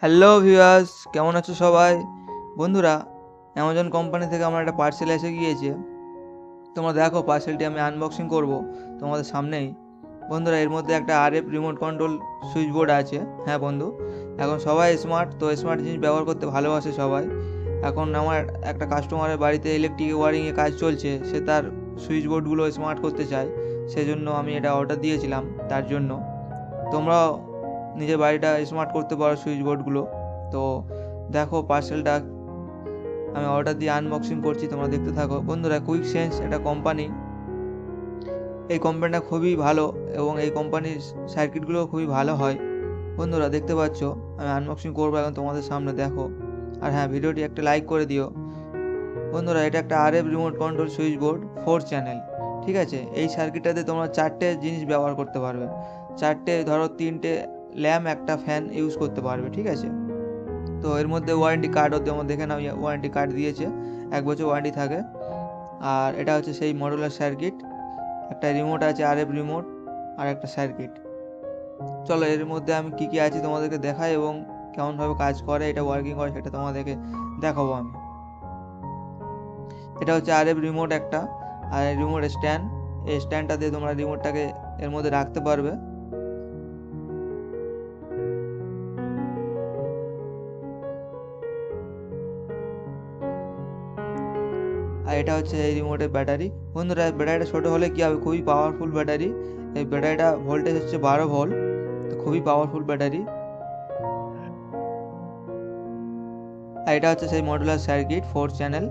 Hello viewers, কেমন আছো সবাই? বন্ধুরা, অ্যামাজন কোম্পানি থেকে আমার একটা পার্সেল এসে গিয়েছে। তোমরা দেখো পার্সেলটি আমি আনবক্সিং করব তোমাদের সামনেই। বন্ধুরা, এর মধ্যে একটা RF remote control switch board আছে। হ্যাঁ বন্ধু, এখন সবাই স্মার্ট, তো স্মার্ট জিনিস ব্যবহার করতে ভালোবাসে সবাই। এখন আমার একটা কাস্টমারের বাড়িতে ইলেকট্রিক ওয়ারিংয়ে কাজ চলছে, সে তার সুইচ বোর্ডগুলো স্মার্ট করতে চায়, সেজন্য আমি এটা অর্ডার দিয়েছিলাম তার জন্য। তোমরাও নিজের বাড়িটা স্মার্ট করতে পারো সুইচ বোর্ডগুলো। তো দেখো পার্সেলটা আমি অর্ডার দিয়ে আনবক্সিং করছি, তোমরা দেখতে থাকো। বন্ধুরা, কুইক সেন্স একটা কোম্পানি, এই কোম্পানিটা খুবই ভালো এবং এই কোম্পানির সার্কিটগুলো খুবই ভালো হয়। বন্ধুরা দেখতে পাচ্ছ আমি আনবক্সিং করবো এখন তোমাদের সামনে, দেখো। আর হ্যাঁ, ভিডিওটি একটা লাইক করে দিও। বন্ধুরা, এটা একটা RF remote control switch board 4 channel, ঠিক আছে। এই সার্কিটটাতে তোমরা 4টে জিনিস ব্যবহার করতে পারবে। 4টে, ধরো 3টে ল্যাম্প, একটা ফ্যান ইউজ করতে পারবে, ঠিক আছে। তো এর মধ্যে ওয়ারেন্টি কার্ডও তোমরা দেখে নাও, ওয়ারেন্টি কার্ড দিয়েছে, 1 বছর ওয়ারেন্টি থাকে। আর এটা হচ্ছে সেই মডুলার সার্কিট, একটা রিমোট আছে আরএফ রিমোট, আর একটা সার্কিট। চলো এর মধ্যে আমি কি কি আছে তোমাদেরকে দেখাই এবং কেমনভাবে কাজ করে, এটা ওয়ার্কিং করে সেটা তোমাদেরকে দেখাবো আমি। এটা হচ্ছে আরএফ রিমোট একটা, আর রিমোট স্ট্যান্ড। এই স্ট্যান্ডটা দিয়ে তোমরা রিমোটটাকে এর মধ্যে রাখতে পারবে। আর এটা হচ্ছে এই রিমোটের ব্যাটারি। বন্ধুরা, ব্যাটারিটা ছোটো হলে কী হবে, খুবই পাওয়ারফুল ব্যাটারি। এই ব্যাটারিটা ভোল্টেজ হচ্ছে 12 ভোল্ট, তো খুবই পাওয়ারফুল ব্যাটারি। আর এটা হচ্ছে সেই মডুলার সার্কিট 4 চ্যানেল।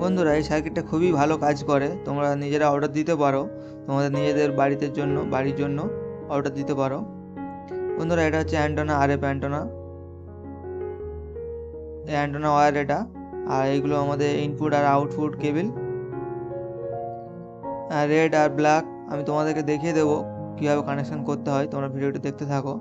বন্ধুরা, এই সার্কিটটা খুবই ভালো কাজ করে, তোমরা নিজেরা অর্ডার দিতে পারো, তোমাদের নিজেদের বাড়ির জন্য অর্ডার দিতে পারো। বন্ধুরা, এটা হচ্ছে অ্যান্টেনা, আরএফ অ্যান্টেনা, এই অ্যান্টেনা ওয়্যার এটা। আর এইগুলো আমাদের ইনপুট আর আউটপুট কেবল। রেড আর ব্ল্যাক আমি তোমাদেরকে দেখিয়ে দেবো কীভাবে কানেকশন করতে হয়, তোমরা ভিডিওটি দেখতে থাকো।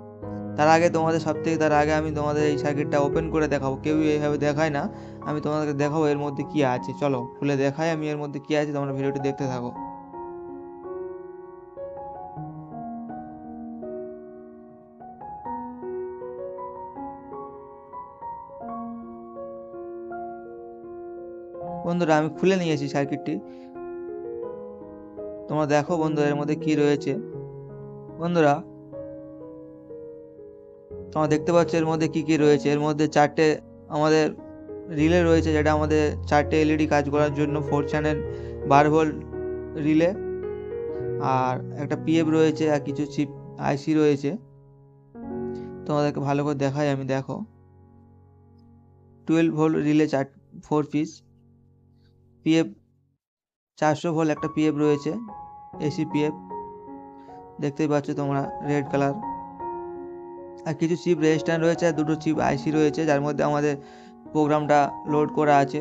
তার আগে আমি তোমাদের এই সার্কিটটা ওপেন করে দেখাবো, কেউ এইভাবে দেখায় না, আমি তোমাদেরকে দেখাবো এর মধ্যে কি আছে। চলো খুলে দেখাই আমি এর মধ্যে কি আছে, তোমরা ভিডিওটি দেখতে থাকো। বন্ধুরা, আমি খুলে নিয়েছি সার্কিটটি, তোমরা দেখো বন্ধুরা এর মধ্যে কি রয়েছে। বন্ধুরা, তোমরা দেখতে পাচ্ছ এর মধ্যে কি কি রয়েছে। এর মধ্যে 4টে আমাদের রিলে রয়েছে, যেটা আমাদের 4টে এলইডি কাজ করার জন্য 4 চ্যানেল 12 ভোল্ট রিলে। আর একটা পিএফ রয়েছে, আর কিছু চিপ আইসি রয়েছে, তোমাদেরকে ভালো করে দেখাই আমি, দেখো। 12 volt relay 4 piece, PF 400 volt একটা পিএফ রয়েছে, এসি পিএফ, দেখতেই পাচ্ছ তোমরা, রেড কালার। আর কিছু চিপ রেজিস্ট্যান্ট রয়েছে, আর 2টো চিপ আইসি রয়েছে, যার মধ্যে আমাদের প্রোগ্রামটা লোড করা আছে।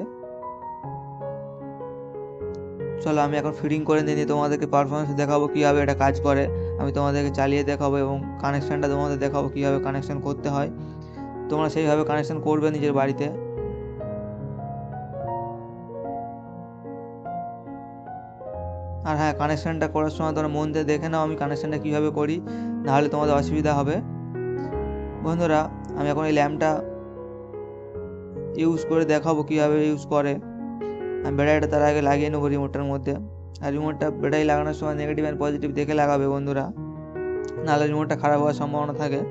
চলো আমি এখন ফিটিং করে নিয়ে তোমাদেরকে পারফরমেন্স দেখাবো কীভাবে এটা কাজ করে, আমি তোমাদেরকে চালিয়ে দেখাবো এবং কানেকশানটা তোমাদের দেখাবো কীভাবে কানেকশান করতে হয়। তোমরা সেইভাবে কানেকশান করবে নিজের বাড়িতে। আর হ্যাঁ, কানেকশানটা করার সময় তোমরা মন দিয়ে দেখে নাও আমি কানেকশানটা কীভাবে করি, নাহলে তোমাদের অসুবিধা হবে। বন্ধুরা, আমি এখন এই ল্যাম্পটা ইউজ করে দেখাবো কীভাবে ইউজ করে। আমি ব্যাটারিটা তার আগে লাগিয়ে নেবো রিমোটটার মধ্যে। আর রিমোটটা ব্যাটারি লাগানোর সময় নেগেটিভ অ্যান্ড পজিটিভ দেখে লাগাবে বন্ধুরা, নাহলে রিমোটটা খারাপ হওয়ার সম্ভাবনা থাকে।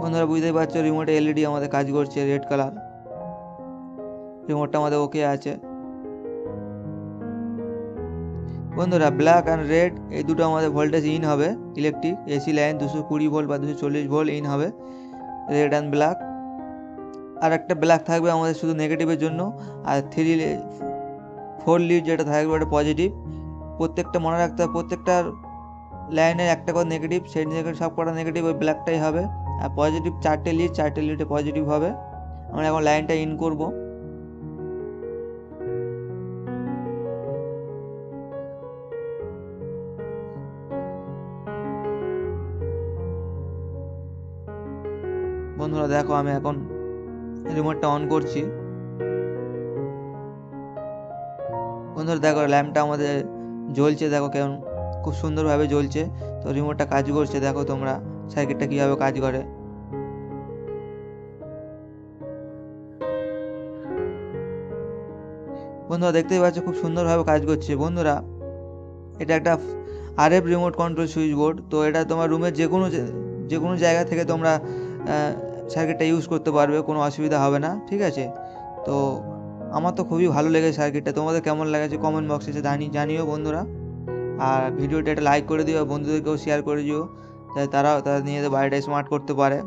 বন্ধুরা, বুঝতেই পারছো রিমোটে এলইডি আমাদের কাজ করছে, রেড কালার। রিমোটটা আমাদের ওকে আছে। বন্ধুরা, ব্ল্যাক অ্যান্ড রেড এই দুটো আমাদের ভোল্টেজ ইন হবে, ইলেকট্রিক এসি লাইন 220 ভোল্ট বা 240 ভোল্ট ইন হবে, রেড অ্যান্ড ব্ল্যাক। আর একটা ব্ল্যাক থাকবে আমাদের শুধু নেগেটিভের জন্য, আর 4 লিড যেটা থাকবে ওটা পজিটিভ। প্রত্যেকটা মনে রাখতে হবে, প্রত্যেকটার লাইনের একটা করে নেগেটিভ, সেই নেগেটিভ সব কটা নেগেটিভ ওই ব্ল্যাকটাই হবে। আর পজিটিভ 4টে লিডে পজিটিভ হবে। আমরা এখন লাইনটা ইন করব। বন্ধুরা দেখো, আমি এখন রিমোটটা অন করছি। বন্ধুরা দেখো, ল্যাম্পটা আমাদের জ্বলছে, দেখো কেমন খুব সুন্দরভাবে জ্বলছে। তো রিমোটটা কাজ করছে, দেখো তোমরা সার্কিটটা কীভাবে কাজ করে। বন্ধুরা দেখতেই পাচ্ছ খুব সুন্দরভাবে কাজ করছে। বন্ধুরা এটা একটা RF remote control switch board. তো এটা তোমার রুমের যে কোনো জায়গা থেকে তোমরা সার্কিটটা ইউজ করতে পারবে, কোনো অসুবিধা হবে না, ঠিক আছে। তো আমার তো খুবই ভালো লেগেছে সার্কিটটা। তোমাদের কেমন লেগেছে কমেন্ট বক্সে এসে জানিও বন্ধুরা। আর ভিডিওটা একটা লাইক করে দিও, বন্ধুদেরকেও শেয়ার করে দিও, যাতে তারা নিজেদের বাড়িটা স্মার্ট করতে পারে।